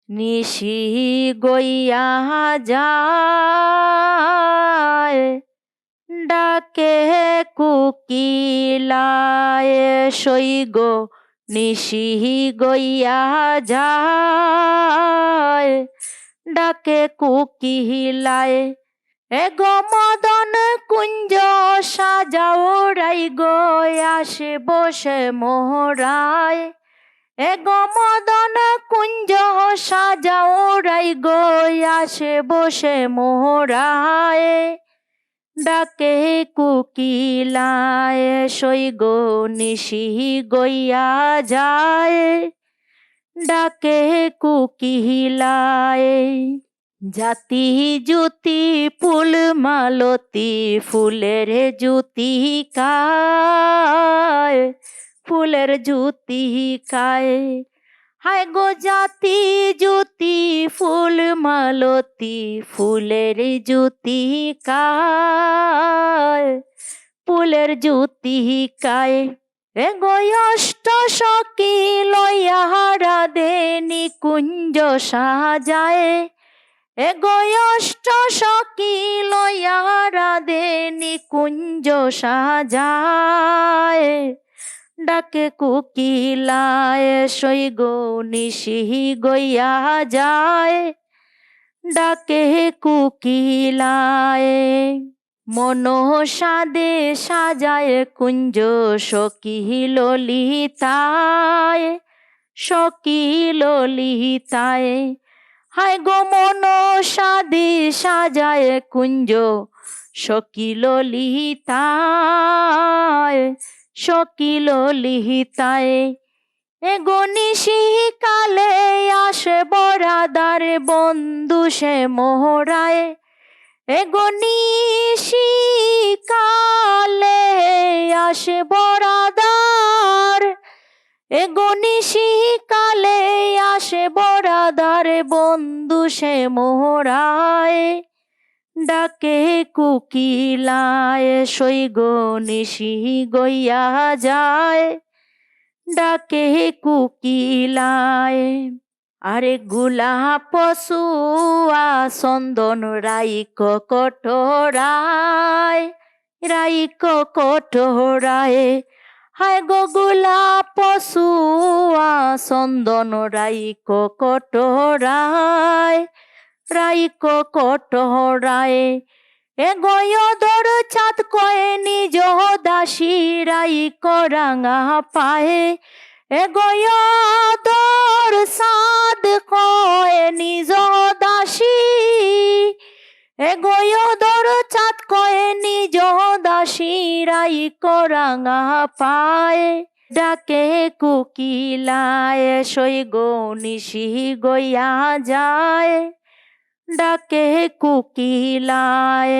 নিশি গইয়া যায় ডাকে কুকিলায় সইগো নিশি গইয়া যায় ডাকে কুকিলায় এগো মদন কুঞ্জ সাজাও রাই গো আসে বসে মোহরায় এগো মদন কুঞ্জ সাজাও রাই গো আসে বসে মোহরায় ডাকে কুকিলায় সই গো নিশি গইয়া যায় ডাকে কুকিলায় জাতি জুতি ফুল মালতী ফুলের জুতি কায় ফুলের জুতি কায় হায় গো জাতি জুতি ফুল মালতী ফুলের জুতি কায় ফুলের জুতি কায় এগো অষ্ট সখী লইয়া রাধে নিকুঞ্জ সাজায় এগো অষ্ট সখী লইয়া রাধে নিকুঞ্জ সাজায় ডাকে কুকিলায় সই গো নিশি গইয়া যায় ডাকে কুকিলায় মনসাদে সাজায় কুঞ্জ সখী ললিতায় সখী ললিতায় হায় গো মনসাদে সাজায় কুঞ্জ সখী ললিতায় সখী ললিতায় এগো নিশি কালে আসে বরাদার বন্ধু সে মোহরায় এগো নিশি কালে আসে বরাদার এগো নিশি কালে আসে বরাদার বন্ধু সে মোহরায় ডাকে কুকিলায় সই গো নিশি গইয়া যায় ডাকে কুকিলায় আরে গোলাপ সুয়া চন্দন রাইক কটোরায় রাইক কটোরায় হায় গো গোলাপ সুয়া চন্দন রাইক কটোরায় রাইক কটোরায় এগো অদর চাঁদ কয়ে নিজ দাসী রাইক রাঙা পায়ে এগো অদর চাঁদ কয়ে নিজ দাসী এগো অদর চাঁদ কয়ে নিজ দাসী রাইক রাঙা পায়ে ডাকে কুকিলায় সই গো নিশি গইয়া যায় ডাকে কুকিলায়।